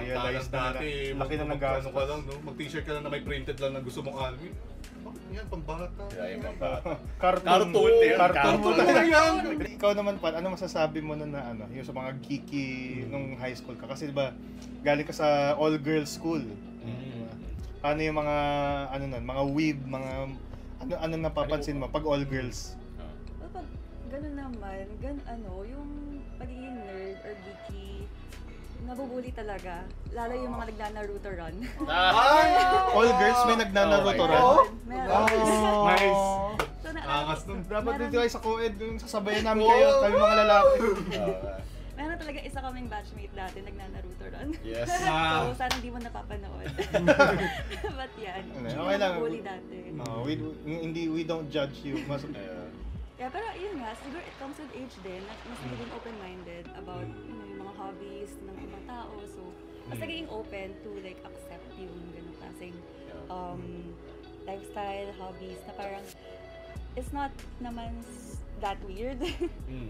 realize na dati, laki na ng gastos. ka lang, no? Mag-t-shirt ka lang na may printed lang na gusto mong anime. Yan, pambata. Kaya yung pambata. Cartoon mo Cartoon talaga. yan. Ikaw naman pa, ano masasabi mo na ano, yung sa mga geeky nung high school ka? Kasi diba, galing ka sa all-girls school. Ano yung mga, ano nun, mga weeb, mga, ano napapansin mo pag all-girls? Well, pag gano'n naman, yung pagiging nerd or geeky, nabubuli talaga. Lalo yung mga nagnana-Naruto run. All girls may nagnana-Naruto run? Meron. Nice! So, Angas nun. Dapat dito kayo sa co-ed, sasabayan namin kayo, kami mga lalaki. meron talaga isa kaming batchmate dati, nagnana-Naruto run. Yes. So, sana hindi mo napapanood. But yan, Okay lang. nabubuli dati. We don't judge you. Yeah, pero yun nga, siguro it comes with age din, na mas nagiging open-minded about yung mga hobbies ng ibang tao. So, mas nagiging open to like accept yung ganun klaseng lifestyle, hobbies, na parang it's not naman that weird.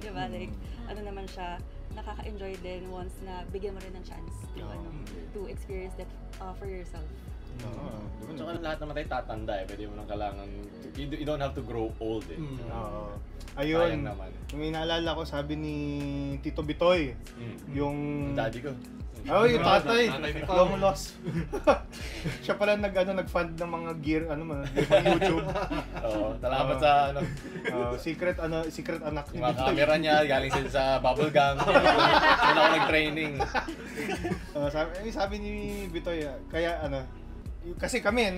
Diba? Like, ano naman siya, nakaka-enjoy din once na bigyan mo rin ng chance to, to experience that for yourself. Tsaka lahat naman tayo tatanda eh. Pwede mo nang kailangan, you don't have to grow old eh. Ayun, may naalala ko, sabi ni Tito Bitoy, yung daddy ko. Yung tatay, long lost. Siya pala nag-fund ng mga gear, YouTube. Oo, talaga sa secret anak ni yung mga Bitoy. camera niya, galing sila sa bubble gum. Doon ako nag-training. Sabi ni Bitoy, kaya kasi kami,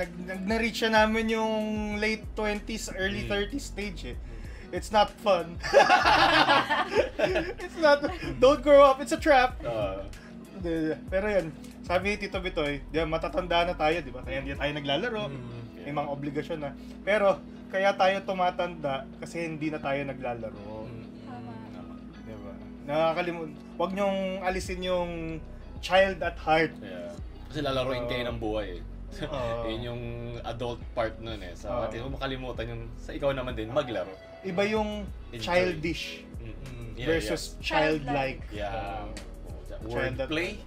na-reach na namin yung late 20s, early 30s stage eh. It's not fun. It's not, don't grow up, it's a trap. Pero yan, sabi ni Tito Bitoy, matatanda na tayo, di ba? Kaya hindi tayo naglalaro, may mga obligasyon na. Pero, kaya tayo tumatanda kasi hindi na tayo naglalaro. Diba? Huwag niyong alisin yung child at heart. Kasi lalaroin kayo ng buhay eh. Yun yung adult part nun eh. So, at huwag makalimutan yung sa ikaw naman din maglaro. Iba yung childish versus childlike. Yeah. Wordplay.